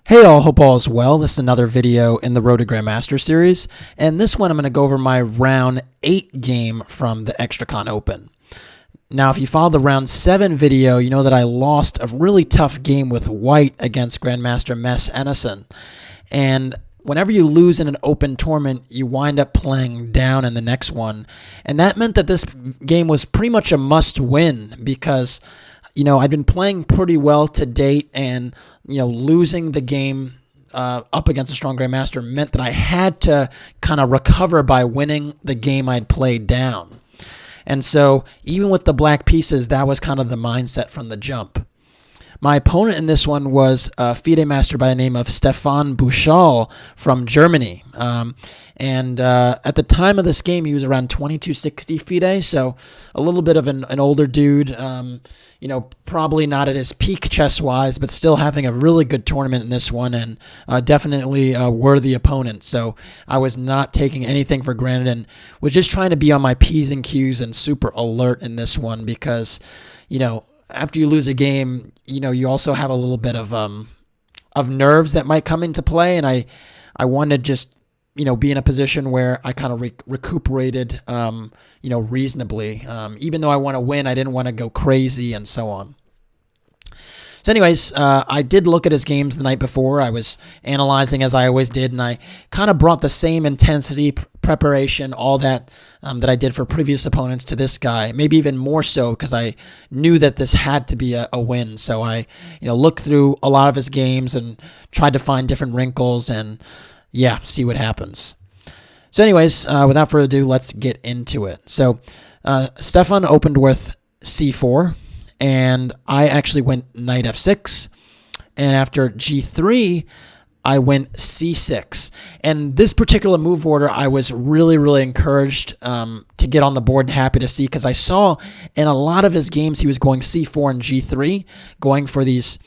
Hey all, hope all is well. This is another video in the Road to Grandmaster series, and this one I'm going to go over my round 8 game from the Xtracon Open. Now, if you followed the round 7 video, you know that I lost a really tough game with white against Grandmaster Mess Ennison. And whenever you lose in an open tournament, you wind up playing down in the next one. And that meant that this game was pretty much a must-win because I'd been playing pretty well to date, and, losing the game up against a strong Grandmaster meant that I had to kind of recover by winning the game I'd played down. And so, even with the black pieces, that was kind of the mindset from the jump. My opponent in this one was a FIDE master by the name of Stephan Buchal from Germany. At the time of this game, he was around 2260 FIDE, so a little bit of an older dude, probably not at his peak chess-wise, but still having a really good tournament in this one, and definitely a worthy opponent. So I was not taking anything for granted and was just trying to be on my P's and Q's and super alert in this one because, after you lose a game, you also have a little bit of nerves that might come into play, and I wanted to just, be in a position where I kind of recuperated, reasonably. Even though I want to win, I didn't want to go crazy and so on. So anyways, I did look at his games the night before. I was analyzing as I always did, and I kind of brought the same intensity, preparation, all that that I did for previous opponents to this guy, maybe even more so because I knew that this had to be a win. So I looked through a lot of his games and tried to find different wrinkles and, see what happens. So anyways, without further ado, let's get into it. So Stephan opened with c4. And I actually went knight f6, and after g3, I went c6. And this particular move order, I was really, really encouraged to get on the board and happy to see, because I saw in a lot of his games he was going c4 and g3, going for these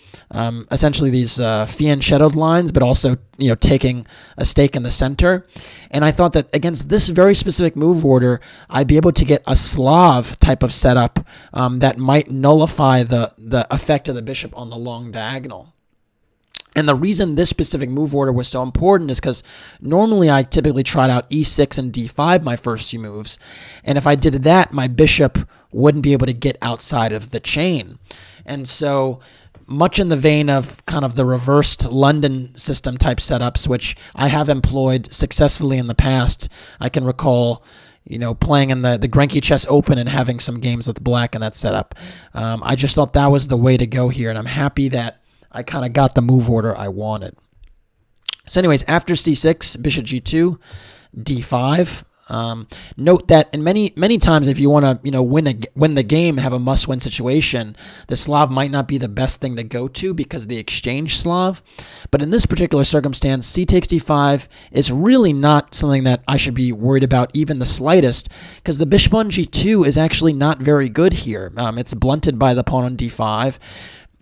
essentially these fianchettoed lines, but also taking a stake in the center. And I thought that against this very specific move order, I'd be able to get a Slav type of setup that might nullify the effect of the bishop on the long diagonal. And the reason this specific move order was so important is because normally I typically trot out e6 and d5 my first few moves. And if I did that, my bishop wouldn't be able to get outside of the chain. And so, much in the vein of kind of the reversed London system type setups, which I have employed successfully in the past, I can recall playing in the Grandmaster Chess Open and having some games with black in that setup. I just thought that was the way to go here, and I'm happy that I kind of got the move order I wanted. So anyways, after c6, bishop g2, d5. Note that in many times, if you want to win the game, have a must-win situation, the Slav might not be the best thing to go to because of the exchange Slav. But in this particular circumstance, c takes d5 is really not something that I should be worried about even the slightest, because the bishop on g2 is actually not very good here. It's blunted by the pawn on d5.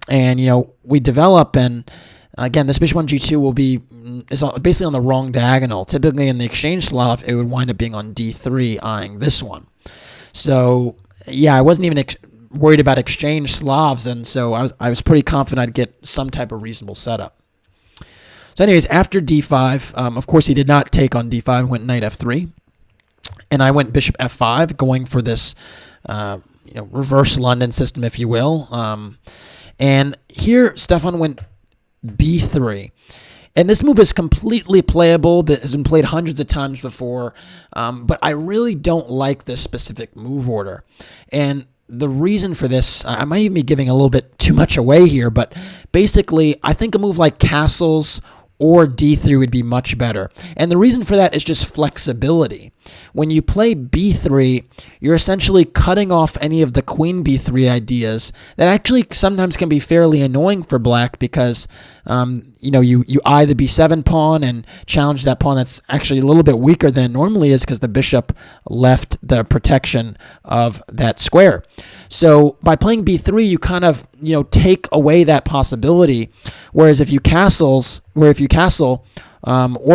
And, we develop, and again, this bishop on g2 is basically on the wrong diagonal. Typically in the exchange Slav, it would wind up being on d3, eyeing this one. So, I wasn't even worried about exchange Slavs, and so I was pretty confident I'd get some type of reasonable setup. So anyways, after d5, of course he did not take on d5, went knight f3, and I went bishop f5, going for this, reverse London system, if you will. And here, Stephan went b3. And this move is completely playable, but has been played hundreds of times before. But I really don't like this specific move order. And the reason for this, I might even be giving a little bit too much away here, but basically, I think a move like castles or d3 would be much better. And the reason for that is just flexibility. When you play b3, you're essentially cutting off any of the queen b3 ideas that actually sometimes can be fairly annoying for black because, you eye the b7 pawn and challenge that pawn that's actually a little bit weaker than it normally is because the bishop left the protection of that square. So by playing b3, you kind of, take away that possibility. Whereas if you castle or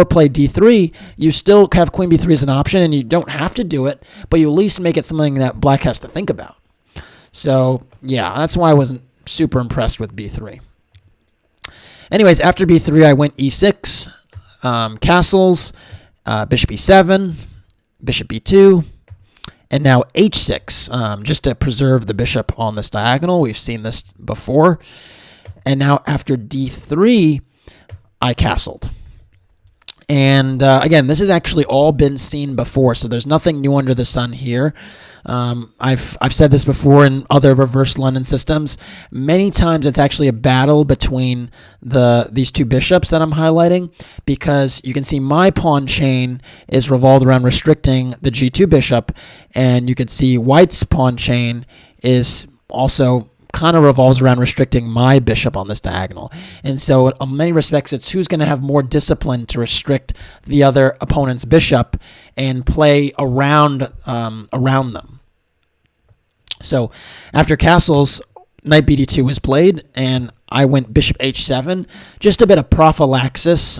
play d3, you still have queen b3 as an option, and you don't have to do it, but you at least make it something that black has to think about. So, that's why I wasn't super impressed with b3. anyways, after b3, I went e6, castles, bishop e7, bishop b2, and now h6, just to preserve the bishop on this diagonal. We've seen this before. And now after d3, I castled. And again, this has actually all been seen before, so there's nothing new under the sun here. I've said this before in other reverse London systems. Many times it's actually a battle between these two bishops that I'm highlighting, because you can see my pawn chain is revolved around restricting the g2 bishop, and you can see white's pawn chain is also kind of revolves around restricting my bishop on this diagonal. And so in many respects, it's who's going to have more discipline to restrict the other opponent's bishop and play around them. So after castles, knight bd2 was played, and I went bishop h7, just a bit of prophylaxis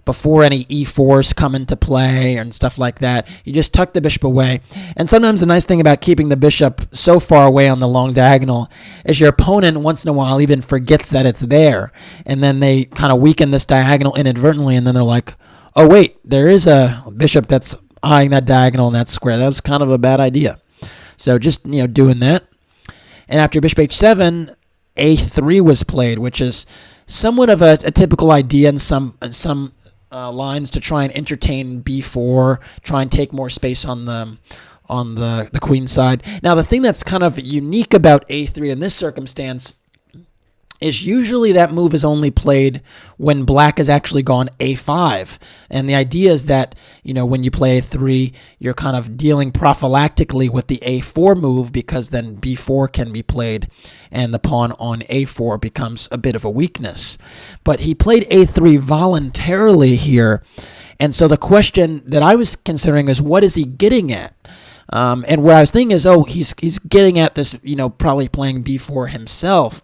before any e4s come into play and stuff like that. You just tuck the bishop away. And sometimes the nice thing about keeping the bishop so far away on the long diagonal is your opponent once in a while even forgets that it's there, and then they kind of weaken this diagonal inadvertently, and then they're like, oh wait, there is a bishop that's eyeing that diagonal in that square. That's kind of a bad idea. So just doing that. And after bishop h7, a3 was played, which is somewhat of a typical idea in some lines to try and entertain b4, try and take more space on the queen side. Now, the thing that's kind of unique about a3 in this circumstance is usually that move is only played when black has actually gone a5. And the idea is that, when you play a3, you're kind of dealing prophylactically with the a4 move, because then b4 can be played and the pawn on a4 becomes a bit of a weakness. But he played a3 voluntarily here. And so the question that I was considering is, what is he getting at? And where I was thinking is, he's getting at this, probably playing b4 himself.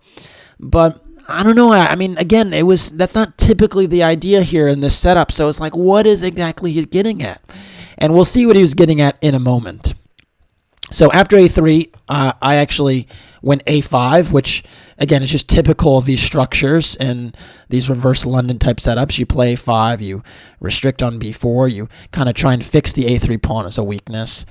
But I don't know. I mean, again, that's not typically the idea here in this setup. So it's like, what is exactly he's getting at? And we'll see what he was getting at in a moment. So after a3, I actually went a5, which, again, is just typical of these structures and these reverse London type setups. You play a5, you restrict on b4, you kind of try and fix the a3 pawn as a weakness.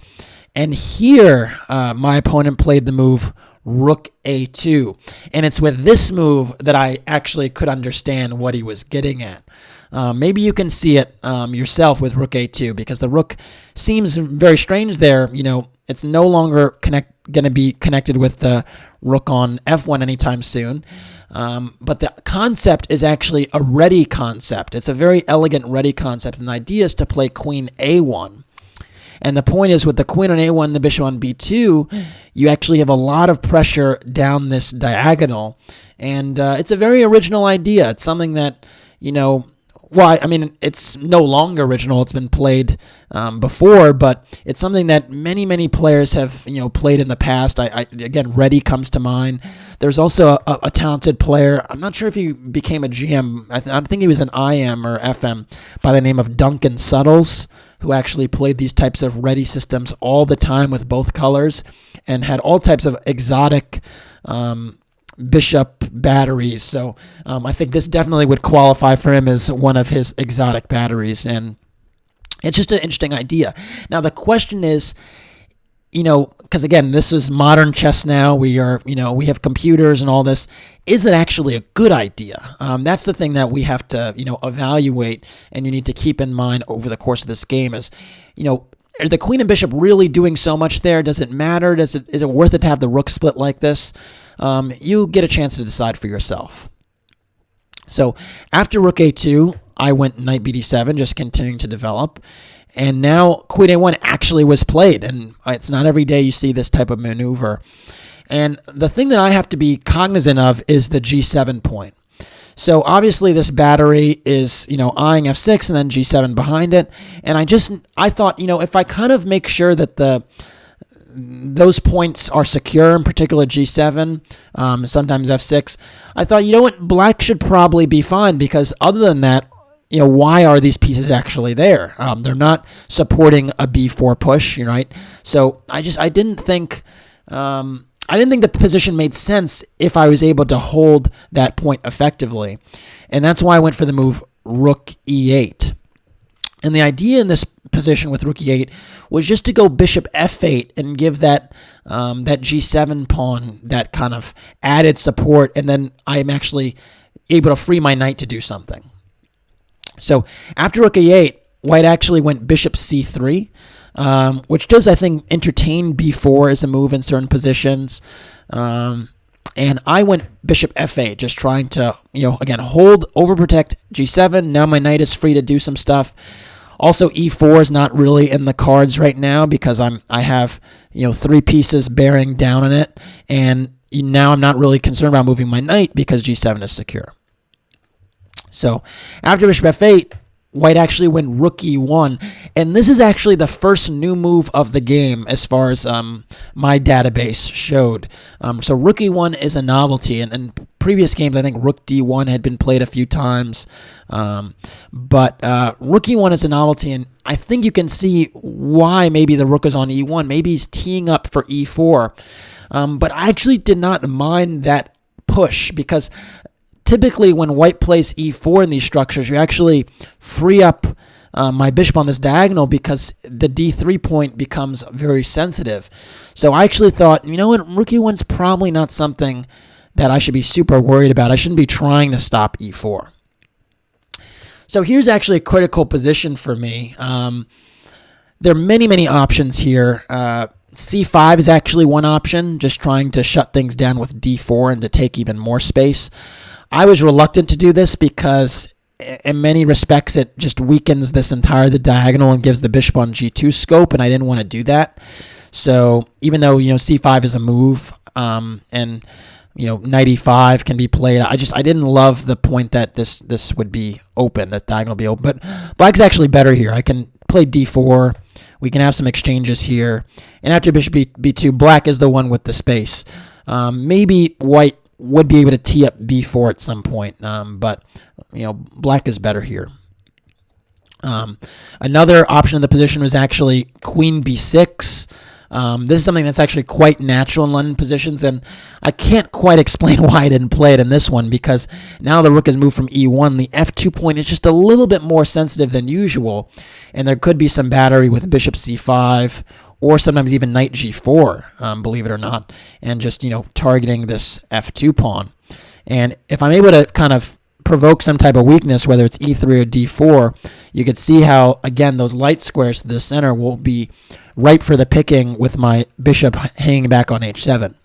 And here, my opponent played the move rook a2. And it's with this move that I actually could understand what he was getting at. Maybe you can see it yourself with rook a2, because the rook seems very strange there. It's no longer going to be connected with the rook on f1 anytime soon. But the concept is actually a ready concept. It's a very elegant ready concept. And the idea is to play queen a1. And the point is, with the queen on a1 and the bishop on b2, you actually have a lot of pressure down this diagonal. And it's a very original idea. It's something that, it's no longer original. It's been played before, but it's something that many, many players have, played in the past. Again, Reddy comes to mind. There's also a talented player. I'm not sure if he became a GM. I think he was an IM or FM by the name of Duncan Suttles, who actually played these types of ready systems all the time with both colors and had all types of exotic bishop batteries. So I think this definitely would qualify for him as one of his exotic batteries. And it's just an interesting idea. Now, the question is, because again, this is modern chess now. We have computers and all this. Is it actually a good idea? That's the thing that we have to, evaluate, and you need to keep in mind over the course of this game is, are the queen and bishop really doing so much there? Does it matter? Is it worth it to have the rook split like this? You get a chance to decide for yourself. So after rook a2, I went knight bd7, just continuing to develop. And now queen a1 actually was played, and it's not every day you see this type of maneuver. And the thing that I have to be cognizant of is the g7 point. So obviously this battery is, eyeing f6 and then g7 behind it. And I thought, if I kind of make sure that those points are secure, in particular g7, sometimes f6, I thought, black should probably be fine, because other than that, why are these pieces actually there? They're not supporting a b4 push, right? So I didn't think the position made sense if I was able to hold that point effectively. and that's why I went for the move rook e8. And the idea in this position with rook e8 was just to go bishop f8 and give that that g7 pawn that kind of added support, and then I'm actually able to free my knight to do something. So after rook e8, white actually went bishop c3, which does, I think, entertain b4 as a move in certain positions. And I went bishop f8, just trying to, again, hold, overprotect g7. Now my knight is free to do some stuff. Also, e4 is not really in the cards right now because I have, 3 pieces bearing down on it. And now I'm not really concerned about moving my knight because g7 is secure. So after bishop f8, white actually went rook e1, and this is actually the first new move of the game as far as my database showed. So rook e1 is a novelty, and in previous games I think rook d1 had been played a few times, but rook e1 is a novelty, and I think you can see why maybe the rook is on e1. Maybe he's teeing up for e4, but I actually did not mind that push because typically when white plays e4 in these structures, you actually free up my bishop on this diagonal because the d3 point becomes very sensitive. So I actually thought, what, rook e1's probably not something that I should be super worried about. I shouldn't be trying to stop e4. So here's actually a critical position for me. There are many, many options here. c5 is actually one option, just trying to shut things down with d4 and to take even more space. I was reluctant to do this because in many respects it just weakens this entire the diagonal and gives the bishop on g2 scope, and I didn't want to do that. So even though c5 is a move and knight e5 can be played, I didn't love the point that this would be open, that diagonal would be open. But black's actually better here. I can play d4. We can have some exchanges here, and after bishop b2, black is the one with the space. Maybe white would be able to tee up b4 at some point, but black is better here. Another option in the position was actually queen b6. This is something that's actually quite natural in London positions, and I can't quite explain why I didn't play it in this one, because now the rook has moved from e1. The f2 point is just a little bit more sensitive than usual, and there could be some battery with bishop c5, or sometimes even knight g4, believe it or not, and just, targeting this f2 pawn. And if I'm able to kind of provoke some type of weakness, whether it's e3 or d4, you could see how, again, those light squares to the center will be ripe for the picking with my bishop hanging back on h7.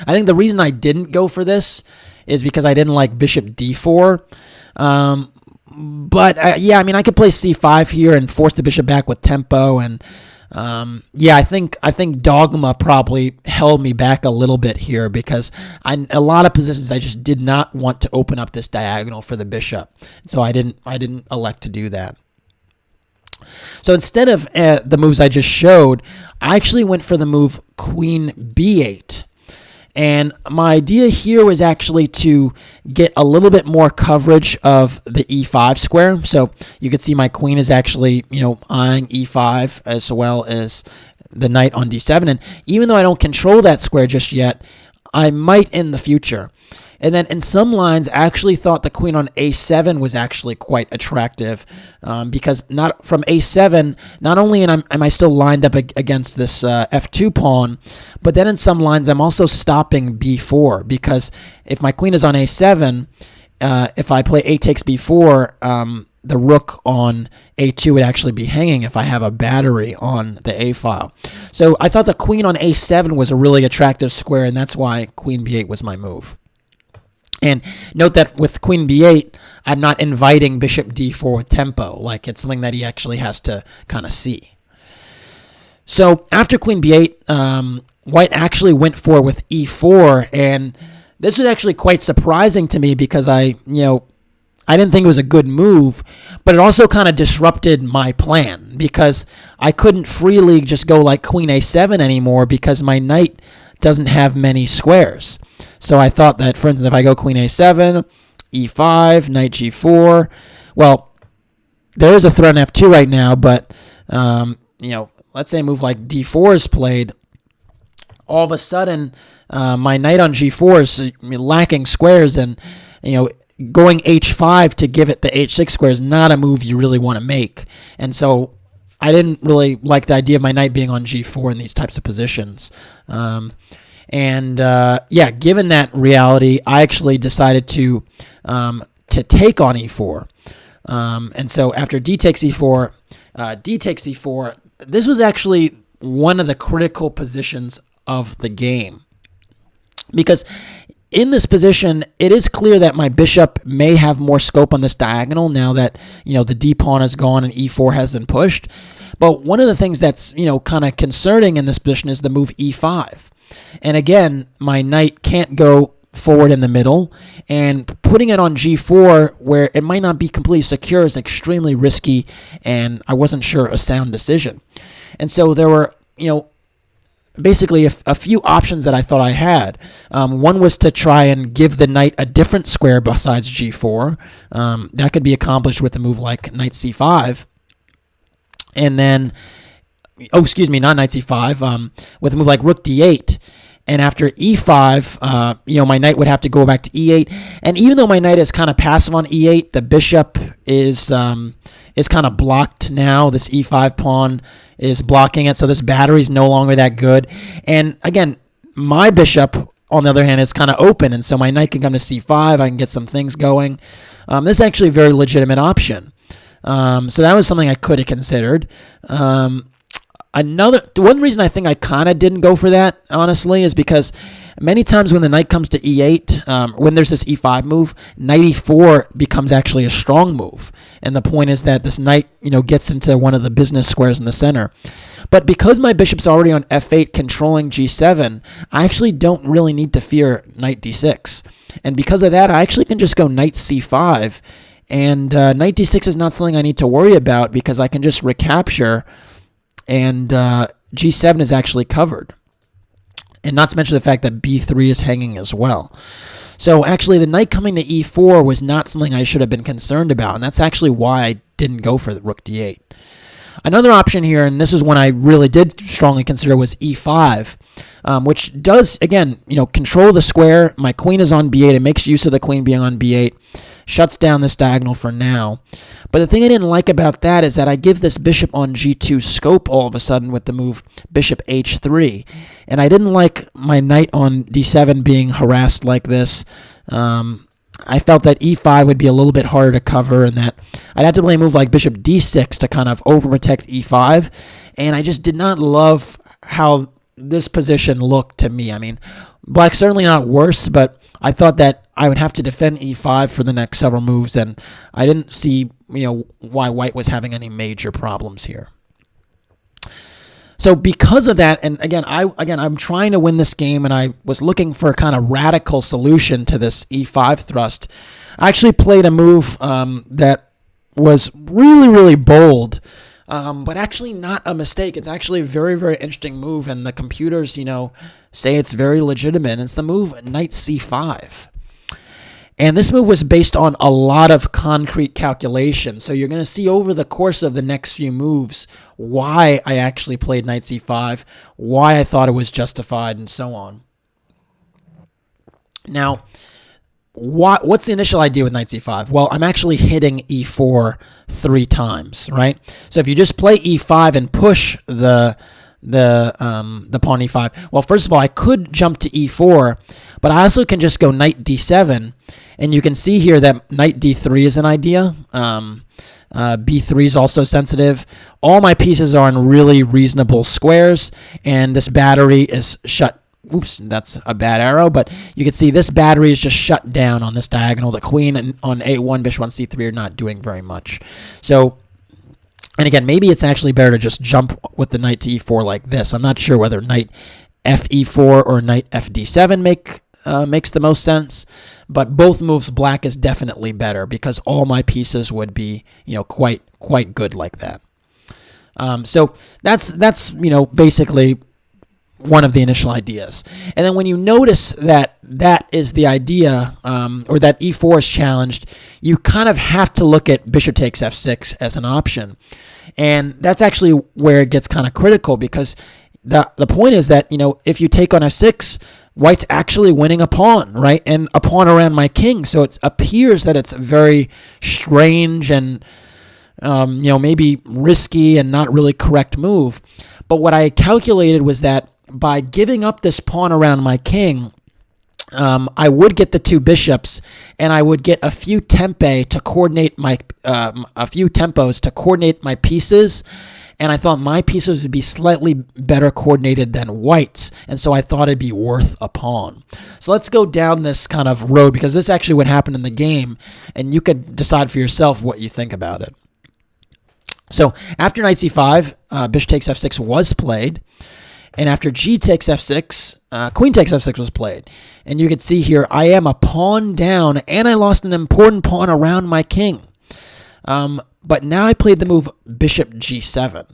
I think the reason I didn't go for this is because I didn't like bishop d4. But yeah, I could play c5 here and force the bishop back with tempo, and I think dogma probably held me back a little bit here because a lot of positions I just did not want to open up this diagonal for the bishop, so I didn't elect to do that. So instead of the moves I just showed, I actually went for the move queen b8. And my idea here was actually to get a little bit more coverage of the e5 square. So you can see my queen is actually, eyeing e5 as well as the knight on d7. And even though I don't control that square just yet, I might in the future. And then in some lines, I actually thought the queen on a7 was actually quite attractive because not from a7, not only am I still lined up against this f2 pawn, but then in some lines I'm also stopping b4 because if my queen is on a7, if I play a takes b4, the rook on a2 would actually be hanging if I have a battery on the a file. So I thought the queen on a7 was a really attractive square, and that's why queen b8 was my move. And note that with queen b8, I'm not inviting bishop d4 with tempo. Like, it's something that he actually has to kind of see. So after queen b8, white actually went for with e4, and this was actually quite surprising to me because I didn't think it was a good move, but it also kind of disrupted my plan because I couldn't freely just go like queen a7 anymore because my knight doesn't have many squares. So I thought that, for instance, if I go queen a7, e5, knight g4, well, there is a threat on f2 right now, but, let's say a move like d4 is played, all of a sudden, my knight on g4 is lacking squares, and, going h5 to give it the h6 square is not a move you really want to make. And so I didn't really like the idea of my knight being on g4 in these types of positions. Given that reality, I actually decided to take on e4. And so after d takes e4, d takes e4, this was actually one of the critical positions of the game. Because in this position, it is clear that my bishop may have more scope on this diagonal now that, the d pawn is gone and e4 has been pushed. But one of the things that's, kind of concerning in this position is the move e5. And again, my knight can't go forward in the middle, and putting it on g4 where it might not be completely secure is extremely risky, and I wasn't sure a sound decision. And so there were, basically a few options that I thought I had. One was to try and give the knight a different square besides g4. That could be accomplished with a move like knight c5. And then, not knight c5, with a move like rook d8. And after e5, my knight would have to go back to e8. And even though my knight is kind of passive on e8, the bishop is kind of blocked now. This e5 pawn is blocking it, so this battery is no longer that good. And again, my bishop, on the other hand, is kind of open, and so my knight can come to c5. I can get some things going. This is actually a very legitimate option. So that was something I could have considered. One reason I think I kind of didn't go for that, honestly, is because many times when the knight comes to e8, when there's this e5 move, knight e4 becomes actually a strong move. And the point is that this knight, gets into one of the business squares in the center. But because my bishop's already on f8 controlling g7, I actually don't really need to fear knight d6. And because of that, I actually can just go knight c5. And knight d6 is not something I need to worry about because I can just recapture, and g7 is actually covered. And not to mention the fact that b3 is hanging as well. So actually, the knight coming to e4 was not something I should have been concerned about, and that's actually why I didn't go for the rook d8. Another option here, and this is one I really did strongly consider, was e5, which does, again, control the square. My queen is on b8. It makes use of the queen being on b8. Shuts down this diagonal for now. But the thing I didn't like about that is that I give this bishop on g2 scope all of a sudden with the move bishop h3. And I didn't like my knight on d7 being harassed like this. I felt that e5 would be a little bit harder to cover, and that I'd have to play a move like bishop d6 to kind of overprotect e5. And I just did not love how this position looked to me. I mean, black's certainly not worse, but I thought that I would have to defend e5 for the next several moves, and I didn't see, why white was having any major problems here. So because of that, and again, I'm trying to win this game, and I was looking for a kind of radical solution to this e5 thrust. I actually played a move that was really, really bold, but actually not a mistake. It's actually a very, very interesting move, and the computers, say it's very legitimate. It's the move knight c5. And this move was based on a lot of concrete calculation. So you're going to see over the course of the next few moves why I actually played knight c5, why I thought it was justified, and so on. Now, what's the initial idea with knight c5? Well, I'm actually hitting e4 3 times, right? So if you just play e5 and push the pawn e5. Well, first of all, I could jump to e4, but I also can just go knight d7, and you can see here that knight d3 is an idea. B3 is also sensitive. All my pieces are in really reasonable squares, and this battery is shut. Oops, that's a bad arrow, but you can see this battery is just shut down on this diagonal. The queen on a1, bishop on c3 are not doing very much. So, and again, maybe it's actually better to just jump with the knight to e4 like this. I'm not sure whether knight fe4 or knight fd7 makes the most sense, but both moves black is definitely better because all my pieces would be, quite good like that. So that's basically one of the initial ideas. And then when you notice that that is the idea, or that e4 is challenged, you kind of have to look at bishop takes f6 as an option. And that's actually where it gets kind of critical, because the point is that, if you take on f6, white's actually winning a pawn, right? And a pawn around my king. So it appears that it's very strange and, maybe risky and not really correct move. But what I calculated was that by giving up this pawn around my king, I would get the 2 bishops, and I would get a few tempos to coordinate my pieces. And I thought my pieces would be slightly better coordinated than white's, and so I thought it'd be worth a pawn. So let's go down this kind of road, because this is actually what happened in the game, and you could decide for yourself what you think about it. So after knight c5, bishop takes f6 was played, and after g takes f6, queen takes f6 was played. And you can see here I am a pawn down, and I lost an important pawn around my king. But now I played the move bishop g7.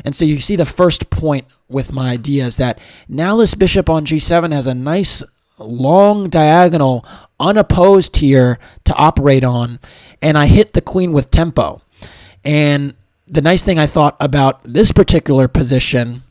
And so you see the first point with my idea is that now this bishop on g7 has a nice long diagonal unopposed here to operate on, and I hit the queen with tempo. And the nice thing I thought about this particular position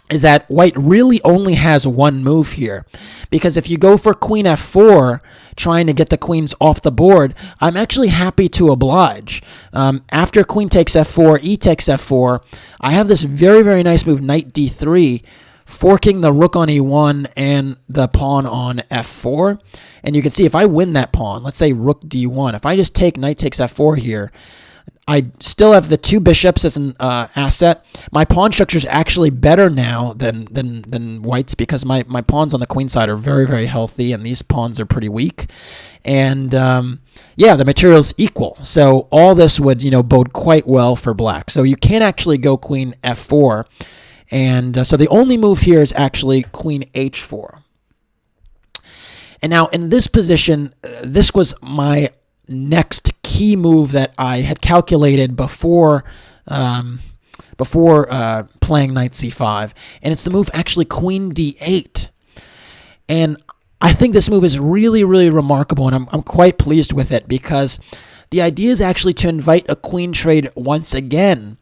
is that white really only has one move here, because if you go for queen f4, trying to get the queens off the board, I'm actually happy to oblige. After queen takes f4, e takes f4, I have this very, very nice move, knight d3, forking the rook on e1 and the pawn on f4. And you can see if I win that pawn, let's say rook d1, if I just take knight takes f4 here, I still have the 2 bishops as an asset. My pawn structure is actually better now than white's, because my pawns on the queen side are very, very healthy, and these pawns are pretty weak. And the material's equal. So all this would bode quite well for black. So you can't actually go queen f4. And so the only move here is actually queen h4. And now in this position, this was my next key move that I had calculated before playing knight c5, and it's the move actually queen d8. And I think this move is really, really remarkable, and I'm quite pleased with it, because the idea is actually to invite a queen trade once again.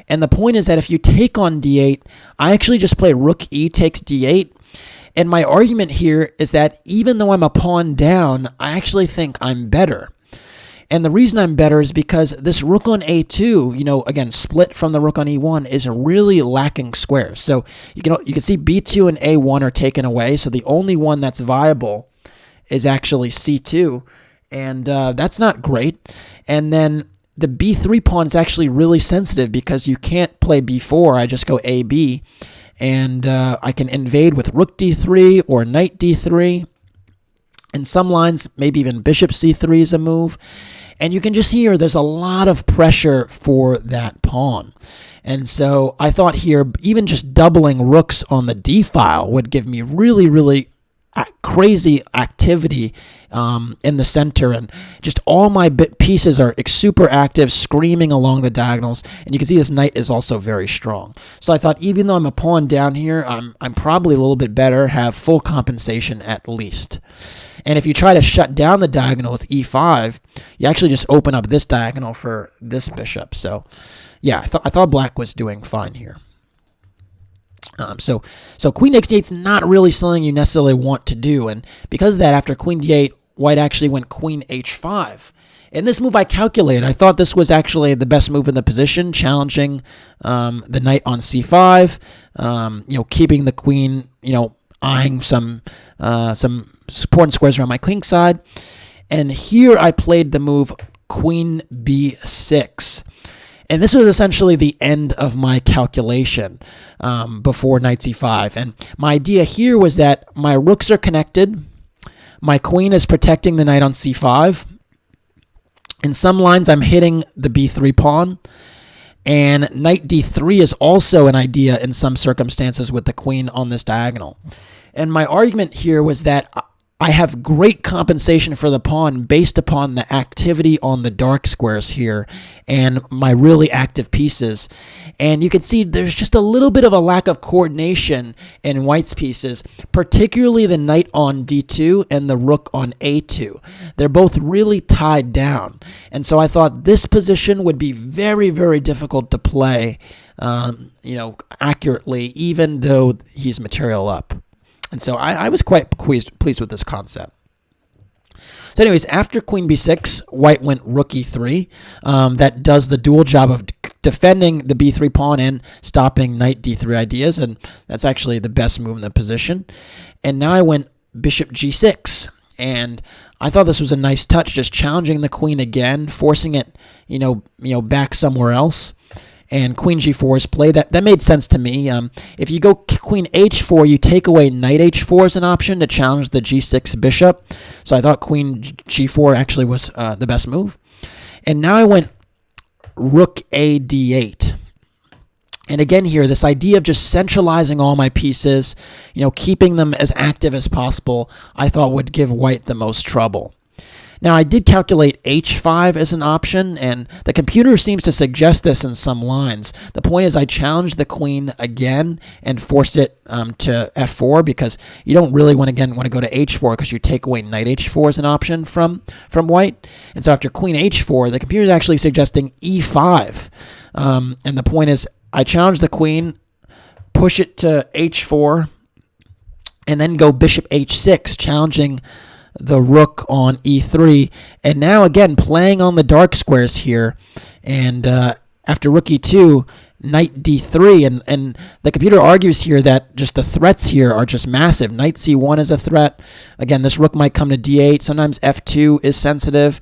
And the point is that if you take on d8, I actually just play rook e takes d8. And my argument here is that even though I'm a pawn down, I actually think I'm better. And the reason I'm better is because this rook on a2, again, split from the rook on e1, is really lacking squares. So you can see b2 and a1 are taken away. So the only one that's viable is actually c2. And that's not great. And then the b3 pawn is actually really sensitive, because you can't play b4. I just go ab. And I can invade with rook d3 or knight d3. In some lines, maybe even bishop c3 is a move. And you can just see here there's a lot of pressure for that pawn. And so I thought here, even just doubling rooks on the d file would give me really, really crazy activity in the center. And just all my pieces are super active, screaming along the diagonals. And you can see this knight is also very strong. So I thought, even though I'm a pawn down here, I'm probably a little bit better, have full compensation at least. And if you try to shut down the diagonal with e5, you actually just open up this diagonal for this bishop. So, yeah, I thought black was doing fine here. So queen d8 is not really something you necessarily want to do. And because of that, after queen d8, white actually went queen h5. In this move I calculated, I thought this was actually the best move in the position, challenging the knight on c5, keeping the queen, eyeing some important squares around my queen side. And here I played the move queen b6. And this was essentially the end of my calculation before knight c5. And my idea here was that my rooks are connected. My queen is protecting the knight on c5. In some lines, I'm hitting the b3 pawn. And knight d3 is also an idea in some circumstances with the queen on this diagonal. And my argument here was that I have great compensation for the pawn based upon the activity on the dark squares here and my really active pieces. And you can see there's just a little bit of a lack of coordination in white's pieces, particularly the knight on d2 and the rook on a2. They're both really tied down. And so I thought this position would be very, very difficult to play, accurately, even though he's material up. And so I was quite pleased with this concept. So anyways, after queen b6, white went rook e3. That does the dual job of defending the b3 pawn and stopping knight d3 ideas, and that's actually the best move in the position. And now I went bishop g6, and I thought this was a nice touch, just challenging the queen again, forcing it, back somewhere else. And queen g4 is played. That made sense to me. If you go queen h4, you take away knight h4 as an option to challenge the g6 bishop. So I thought queen g4 actually was the best move. And now I went rook a d8. And again here, this idea of just centralizing all my pieces, keeping them as active as possible, I thought would give white the most trouble. Now, I did calculate h5 as an option, and the computer seems to suggest this in some lines. The point is I challenged the queen again and forced it to f4, because you don't really want to go to h4 because you take away knight h4 as an option from white. And so after queen h4, the computer is actually suggesting e5. And the point is I challenge the queen, push it to h4, and then go bishop h6, challenging the rook on e3, and now again playing on the dark squares here. And after rook e2, knight d3, and the computer argues here that just the threats here are just massive. Knight c1 is a threat. Again, this rook might come to d8. Sometimes f2 is sensitive,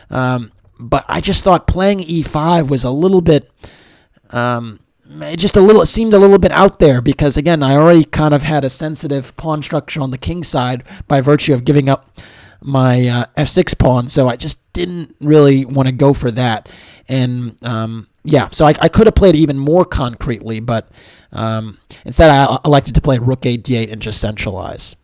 but I just thought playing e5 was a little bit it seemed a little bit out there, because again, I already kind of had a sensitive pawn structure on the king side by virtue of giving up my f6 pawn, so I just didn't really want to go for that. And so I could have played it even more concretely, but instead I elected to play rook a d8 and just centralize.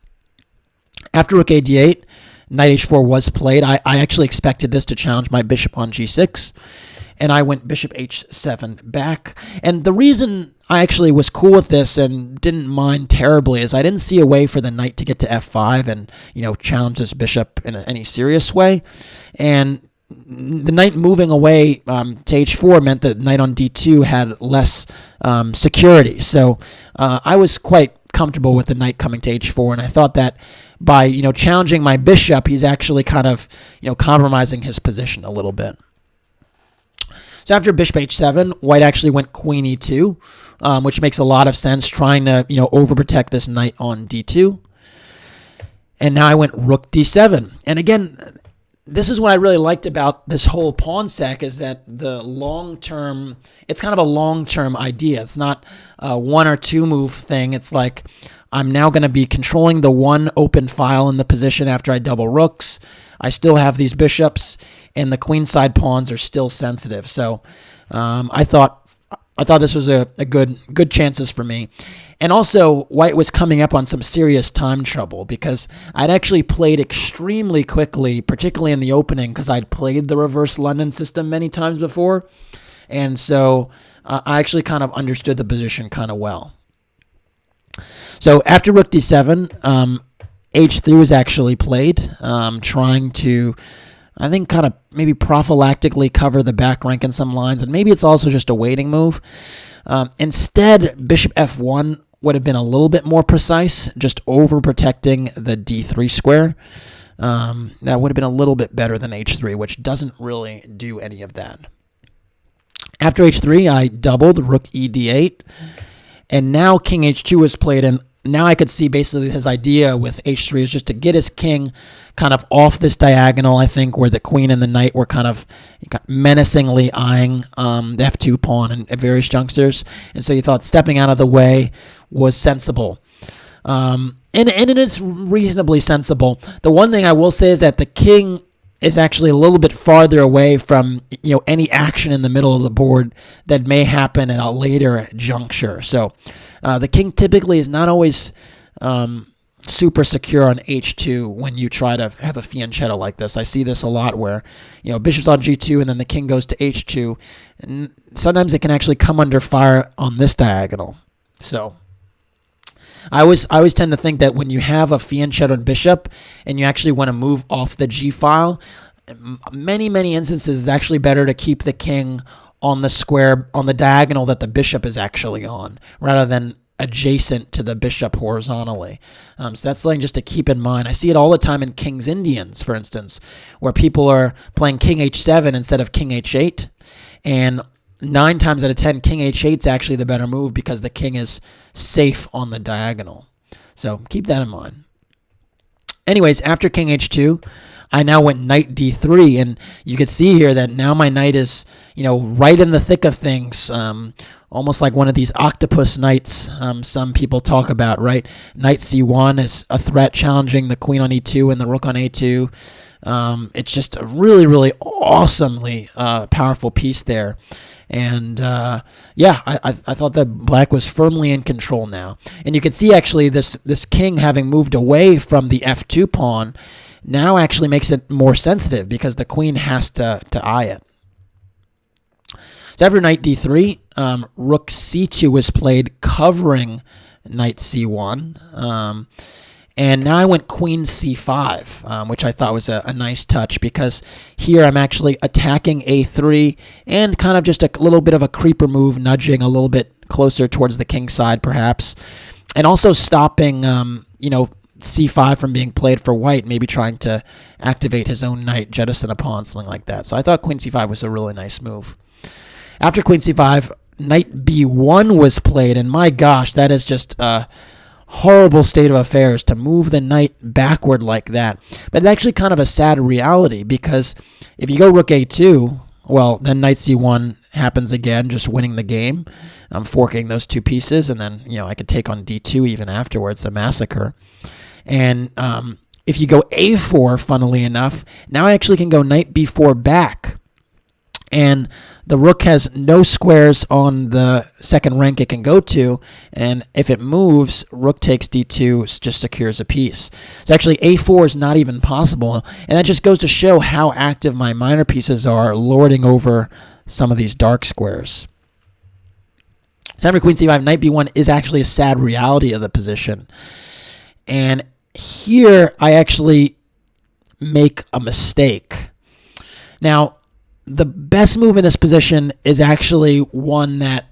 After rook a d8, knight h4 was played. I actually expected this to challenge my bishop on g6. And I went bishop h7 back. And the reason I actually was cool with this and didn't mind terribly is I didn't see a way for the knight to get to f5 and, challenge this bishop in any serious way. And the knight moving away to h4 meant that knight on d2 had less security. So I was quite comfortable with the knight coming to h4, and I thought that by, challenging my bishop, he's actually kind of, compromising his position a little bit. So after bishop h7, white actually went queen e2, which makes a lot of sense, trying to overprotect this knight on d2. And now I went rook d7. And again, this is what I really liked about this whole pawn sec, is that it's kind of a long-term idea. It's not a 1 or 2 move thing. It's like I'm now going to be controlling the one open file in the position after I double rooks. I still have these bishops, and the queenside pawns are still sensitive. So I thought this was a good chances for me. And also, white was coming up on some serious time trouble, because I'd actually played extremely quickly, particularly in the opening, because I'd played the reverse London system many times before. And so I actually kind of understood the position kind of well. So after rook d7, h3 was actually played, trying to, I think, kind of maybe prophylactically cover the back rank in some lines, and maybe it's also just a waiting move. Instead, bishop f1 would have been a little bit more precise, just overprotecting the d3 square. That would have been a little bit better than h3, which doesn't really do any of that. After h3, I doubled rook e d8, and now king h2 was played, and now I could see basically his idea with h3 is just to get his king kind of off this diagonal, I think, where the queen and the knight were kind of menacingly eyeing the f2 pawn at various junctures. And so he thought stepping out of the way was sensible. And it is reasonably sensible. The one thing I will say is that the king is actually a little bit farther away from any action in the middle of the board that may happen at a later juncture. So the king typically is not always super secure on h2 when you try to have a fianchetto like this. I see this a lot where bishop's on g2 and then the king goes to h2, and sometimes it can actually come under fire on this diagonal. So I always tend to think that when you have a fianchettoed bishop and you actually want to move off the g file, many instances it's actually better to keep the king on the square, on the diagonal that the bishop is actually on, rather than adjacent to the bishop horizontally. So that's something just to keep in mind. I see it all the time in King's Indians, for instance, where people are playing King H7 instead of King H8. And 9 times out of 10, King H8 is actually the better move because the king is safe on the diagonal. So keep that in mind. Anyways, after King H2, I now went Knight D3, and you can see here that now my knight is, right in the thick of things, almost like one of these octopus knights some people talk about, right? Knight C1 is a threat challenging the queen on E2 and the rook on A2. It's just a really, really awesomely powerful piece there. And I thought that black was firmly in control now. And you can see actually this king, having moved away from the F2 pawn, now actually makes it more sensitive because the queen has to eye it. So after Knight D3, Rook C2 was played, covering Knight C1. And now I went Queen C5, which I thought was a nice touch, because here I'm actually attacking A3 and kind of just a little bit of a creeper move, nudging a little bit closer towards the king side perhaps, and also stopping C5 from being played for white, maybe trying to activate his own knight, jettison a pawn, something like that. So I thought Queen C5 was a really nice move. After Queen C5, Knight B1 was played, and my gosh, that is just a horrible state of affairs to move the knight backward like that. But it's actually kind of a sad reality, because if you go Rook A2, well, then Knight C1 happens again, just winning the game. I'm forking those two pieces, and then I could take on D2 even afterwards, a massacre. And if you go A4, funnily enough, now I actually can go Knight B4 back. And the rook has no squares on the second rank it can go to, and if it moves, rook takes D2, just secures a piece. So actually A4 is not even possible, and that just goes to show how active my minor pieces are, lording over some of these dark squares. So after Queen C5, Knight B1 is actually a sad reality of the position. And here I actually make a mistake. Now, the best move in this position is actually one that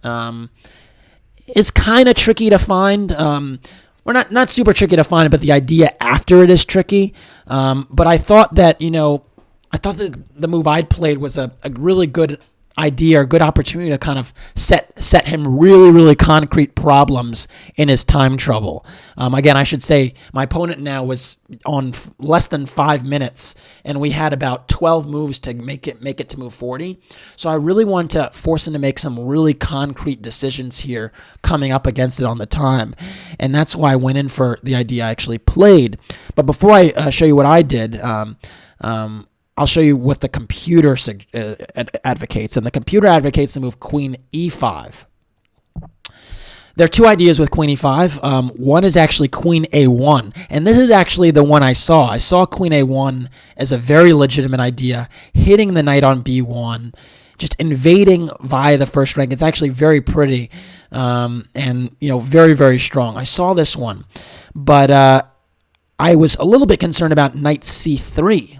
is kind of tricky to find. Or not super tricky to find, but the idea after it is tricky. But I thought that, the move I'd played was a really good idea, or good opportunity to kind of set him really, really concrete problems in his time trouble. Again, I should say my opponent now was on less than 5 minutes, and we had about 12 moves to make it to move 40. So I really want to force him to make some really concrete decisions here coming up against it on the time. And that's why I went in for the idea I actually played. But before I show you what I did, I'll show you what the computer advocates. And the computer advocates the move Queen E5. There are two ideas with Queen E5. One is actually Queen A1. And this is actually the one I saw. I saw Queen A1 as a very legitimate idea, hitting the knight on B1, just invading via the first rank. It's actually very pretty and, very, very strong. I saw this one. But I was a little bit concerned about Knight C3.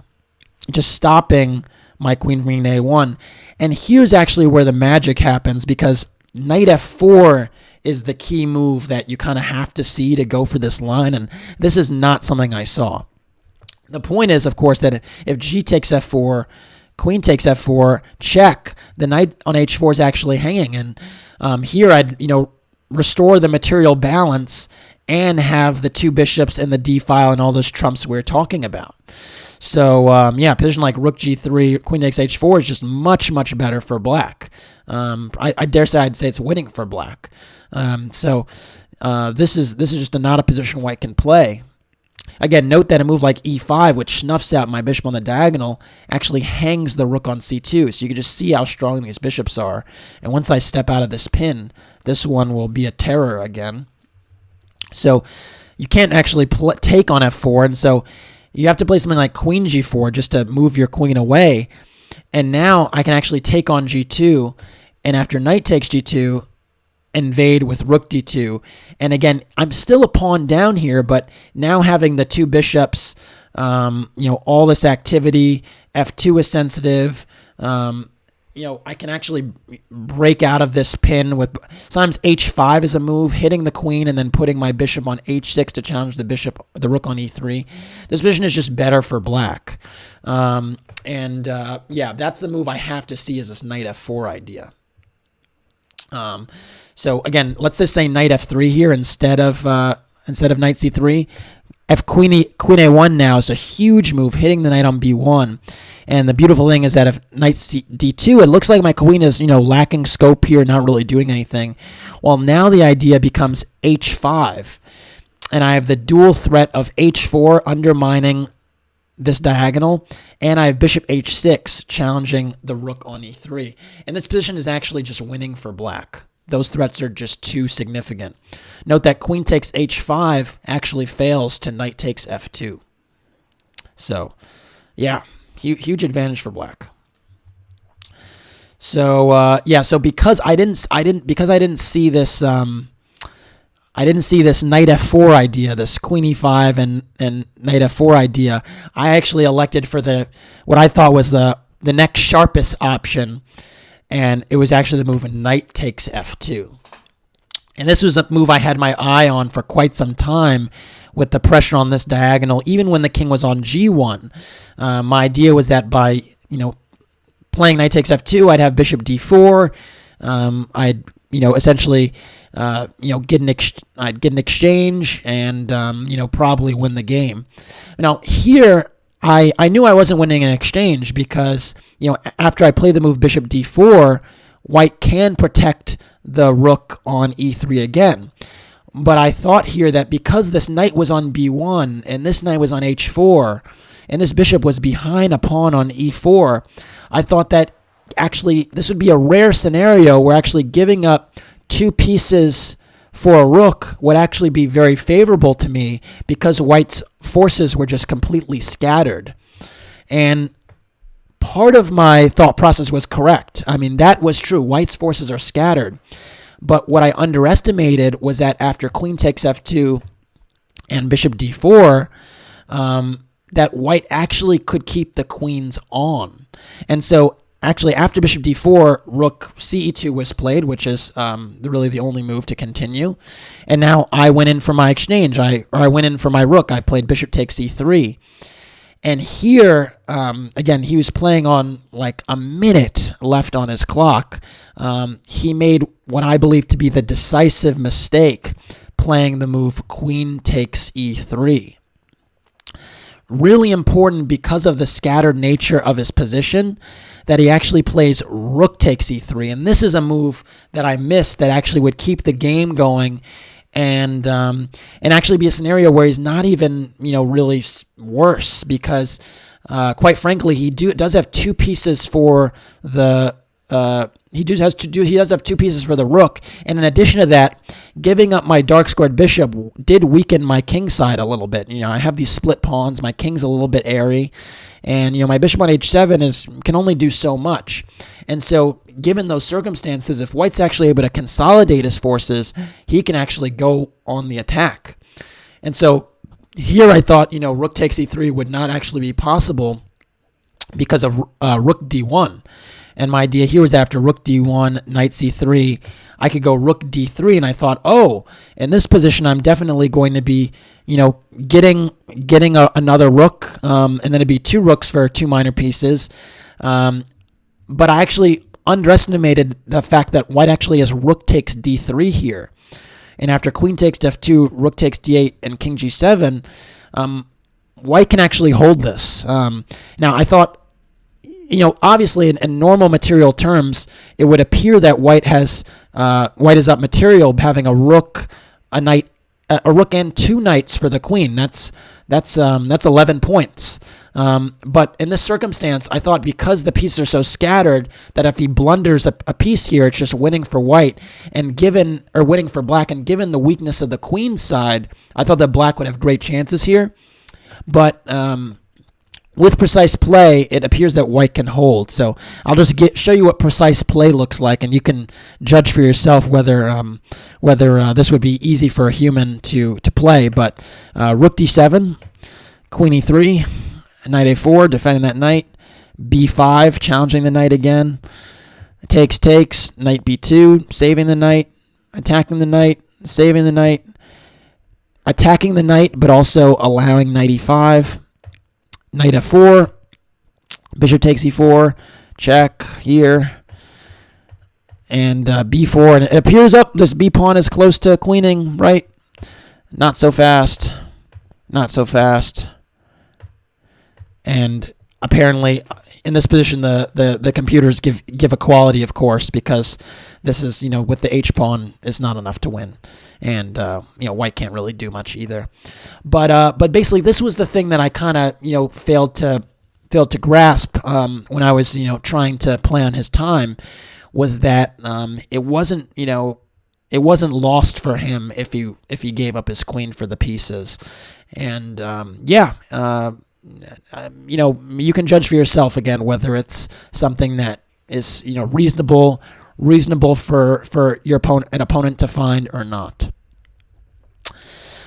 Just stopping my Queen A1. And here's actually where the magic happens, because Knight F4 is the key move that you kind of have to see to go for this line, and this is not something I saw. The point is, of course, that if G takes F4, Queen takes F4, check, the knight on H4 is actually hanging, and here I'd restore the material balance and have the two bishops and the D file and all those trumps we're talking about. So, position like Rook G3, Queen takes H4 is just much, much better for black. I dare say I'd say it's winning for black. This is just not a position white can play. Again, note that a move like E5, which snuffs out my bishop on the diagonal, actually hangs the rook on C2. So you can just see how strong these bishops are. And once I step out of this pin, this one will be a terror again. So you can't actually take on F4, and so you have to play something like Queen G4 just to move your queen away. And now I can actually take on G2, and after knight takes G2, invade with Rook D2. And again, I'm still a pawn down here, but now having the two bishops, all this activity, F2 is sensitive, I can actually break out of this pin with sometimes h5 is a move, hitting the queen and then putting my bishop on h6 to challenge the rook on e3. This position is just better for black. Yeah, that's the move I have to see, is this knight f4 idea. So again, let's just say knight f3 here instead of knight c3. Queen a1 now is a huge move, hitting the knight on b1. And the beautiful thing is that if knight d2, it looks like my queen is, lacking scope here, not really doing anything. Well, now the idea becomes h5. And I have the dual threat of h4 undermining this diagonal, and I have bishop h6 challenging the rook on e3. And this position is actually just winning for black. Those threats are just too significant. Note that queen takes h5 actually fails to knight takes f2. So, yeah, huge advantage for black. So so because I didn't see this knight f4 idea, this queen e5 and knight f4 idea, I actually elected for what I thought was the next sharpest option. And it was actually the move knight takes f2. And this was a move I had my eye on for quite some time with the pressure on this diagonal, even when the king was on g1. My idea was that by, playing knight takes f2, I'd have bishop d4. I'd, essentially, I'd get an exchange and, probably win the game. Now, here, I knew I wasn't winning an exchange because, after I play the move bishop d4, white can protect the rook on e3 again. But I thought here that because this knight was on b1 and this knight was on h4 and this bishop was behind a pawn on e4, I thought that actually this would be a rare scenario where actually giving up two pieces for a rook would actually be very favorable to me because white's forces were just completely scattered. And part of my thought process was correct. I mean, that was true. White's forces are scattered. But what I underestimated was that after queen takes f2 and bishop d4, that white actually could keep the queens on. And so actually, after bishop d4, rook ce2 was played, which is really the only move to continue. And now I went in for my exchange. I went in for my rook. I played bishop takes e3. And here, again, he was playing on like a minute left on his clock. He made what I believe to be the decisive mistake, playing the move queen takes e3. Really important because of the scattered nature of his position that he actually plays rook takes e3. And this is a move that I missed that actually would keep the game going and actually be a scenario where he's not even, really worse because, quite frankly, he does have two pieces for the he does have two pieces for the rook, and in addition to that, giving up my dark squared bishop did weaken my king side a little bit. I have these split pawns. My king's a little bit airy, and my bishop on h7 can only do so much. And so, given those circumstances, if white's actually able to consolidate his forces, he can actually go on the attack. And so here I thought, rook takes e3 would not actually be possible because of rook d1. And my idea here was that after rook d1, knight c3, I could go rook d3. And I thought, in this position, I'm definitely going to be, getting another rook. And then it'd be two rooks for two minor pieces. But I actually underestimated the fact that white actually has rook takes d3 here. And after queen takes f2, rook takes d8, and king g7, white can actually hold this. Now, I thought, obviously in normal material terms, it would appear that white is up material, having a rook, a knight, a rook and two knights for the queen. That's 11 points. But in this circumstance, I thought because the pieces are so scattered that if he blunders a piece here, it's just winning for white winning for black. And given the weakness of the queen side, I thought that black would have great chances here. But with precise play, it appears that white can hold. So I'll just show you what precise play looks like, and you can judge for yourself whether this would be easy for a human to play. But rook d7, queen e3, knight a4, defending that knight, b5, challenging the knight again, takes, knight b2, saving the knight, attacking the knight, saving the knight, attacking the knight, but also allowing knight e5, knight f4, bishop takes e4, check here, and b4, and it appears up this b pawn is close to queening, right? Not so fast, not so fast, and apparently in this position the computers give equality, of course, because this is, with the h pawn is not enough to win, and white can't really do much either. But basically this was the thing that I kind of failed to grasp when I was trying to play on his time, was that it wasn't lost for him if he gave up his queen for the pieces, and you can judge for yourself again whether it's something that is reasonable for an opponent to find or not.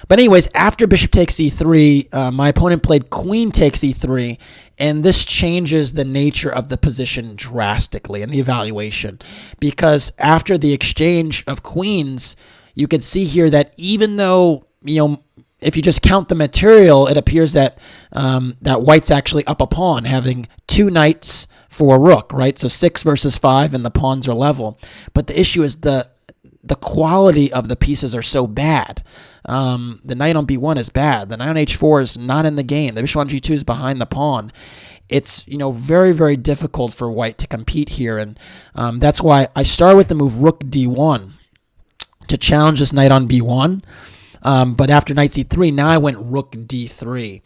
But anyways, after bishop takes e3, my opponent played queen takes e3, and this changes the nature of the position drastically in the evaluation, because after the exchange of queens, you could see here that even though, if you just count the material, it appears that that white's actually up a pawn, having 2 knights for a rook, right? So 6 versus 5, and the pawns are level. But the issue is the quality of the pieces are so bad. The knight on b1 is bad. The knight on h4 is not in the game. The bishop on g2 is behind the pawn. It's very, very difficult for white to compete here, and that's why I start with the move rook d1 to challenge this knight on b1. But after knight c3, now I went rook d3.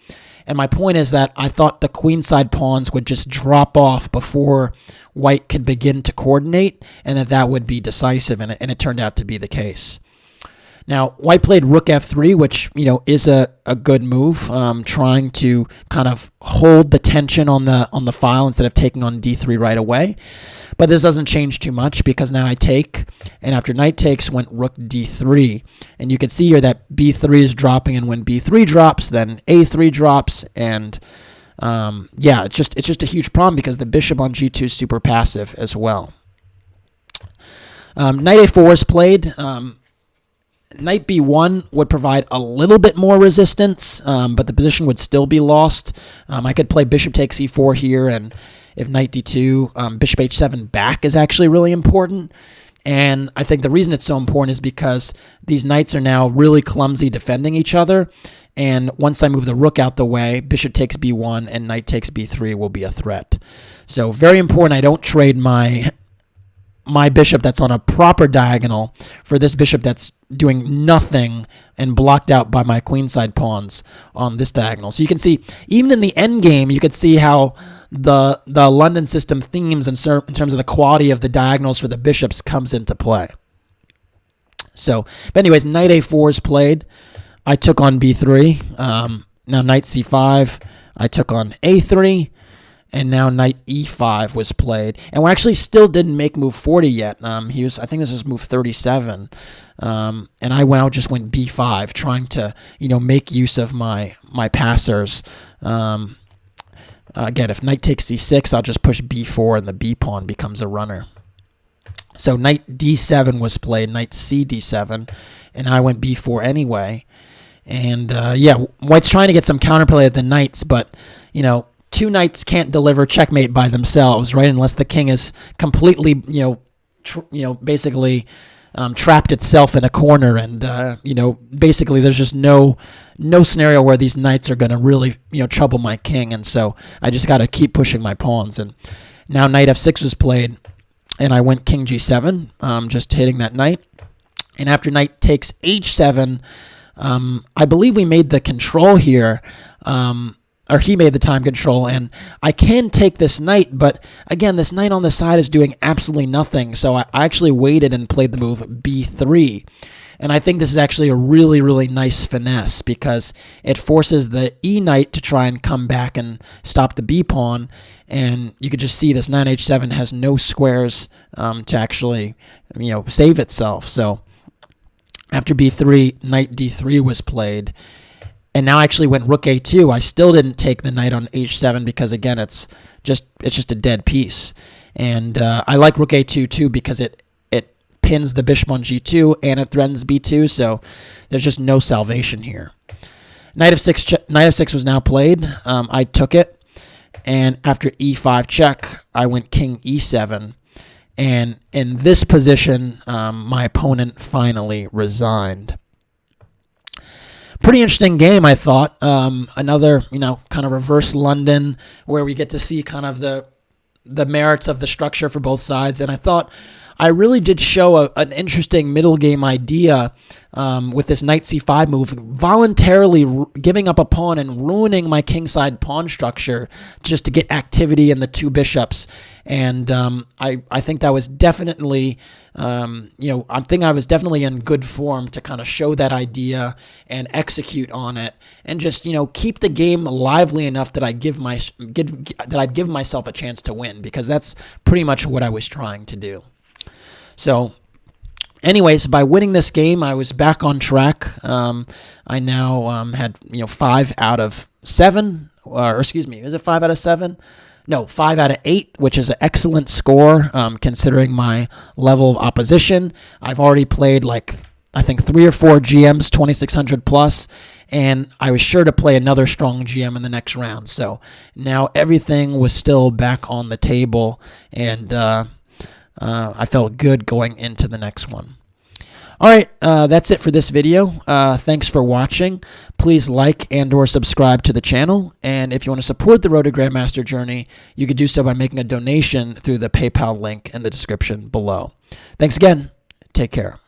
And my point is that I thought the queenside pawns would just drop off before white could begin to coordinate, and that would be decisive, and it turned out to be the case. Now, white played rook f3, which, is a good move, trying to kind of hold the tension on the file instead of taking on d3 right away. But this doesn't change too much, because now I take, and after knight takes, went rook d3. And you can see here that b3 is dropping, and when b3 drops, then a3 drops, and it's just a huge problem because the bishop on g2 is super passive as well. Knight a4 is played. Knight b1 would provide a little bit more resistance, but the position would still be lost. I could play bishop takes e4 here, and if knight d2, bishop h7 back is actually really important. And I think the reason it's so important is because these knights are now really clumsy defending each other. And once I move the rook out the way, bishop takes b1 and knight takes b3 will be a threat. So very important I don't trade my bishop that's on a proper diagonal for this bishop that's doing nothing and blocked out by my queenside pawns on this diagonal. So you can see, even in the end game, you could see how the London system themes in terms of the quality of the diagonals for the bishops comes into play. So, but anyways, knight a4 is played. I took on b3. Now knight c5. I took on a3. And now knight e5 was played, and we actually still didn't make move 40 yet. I think this was move 37, and I just went b5, trying to make use of my passers. Again, if knight takes c6, I'll just push b4, and the b pawn becomes a runner. So knight d7 was played, knight c d7, and I went b4 anyway. And white's trying to get some counterplay at the knights, but 2 knights can't deliver checkmate by themselves, right? Unless the king is completely, basically trapped itself in a corner, and basically there's just no scenario where these knights are going to really, trouble my king, and so I just got to keep pushing my pawns. And now knight f6 was played, and I went king g7, just hitting that knight. And after knight takes h7, I believe we made the control here. Or he made the time control, and I can take this knight, but again, this knight on the side is doing absolutely nothing, so I actually waited and played the move b3. And I think this is actually a really, really nice finesse, because it forces the e knight to try and come back and stop the b pawn, and you could just see this knight h7 has no squares to actually save itself. So after b3, knight d3 was played. And now I actually went rook a2. I still didn't take the knight on h7 because, again, it's just a dead piece. And I like rook a2 too because it pins the bishop on g2 and it threatens b2, so there's just no salvation here. Knight f6 was now played. I took it, and after e5 check, I went king e7. And in this position, my opponent finally resigned. Pretty interesting game, I thought. Another, kind of reverse London, where we get to see kind of the merits of the structure for both sides. And I thought I really did show an interesting middle game idea with this knight c5 move, voluntarily giving up a pawn and ruining my kingside pawn structure just to get activity in the two bishops. And I think that was definitely, I think I was definitely in good form to kind of show that idea and execute on it, and just keep the game lively enough that I'd give myself a chance to win, because that's pretty much what I was trying to do. So anyways, by winning this game, I was back on track. I now had 5 out of 7, or excuse me, is it 5 out of 7? No, 5 out of 8, which is an excellent score considering my level of opposition. I've already played I think 3 or 4 GMs, 2600 plus, and I was sure to play another strong GM in the next round. So now everything was still back on the table, and I felt good going into the next one. All right, that's it for this video. Thanks for watching. Please like and or subscribe to the channel. And if you want to support the Road to Grandmaster journey, you could do so by making a donation through the PayPal link in the description below. Thanks again. Take care.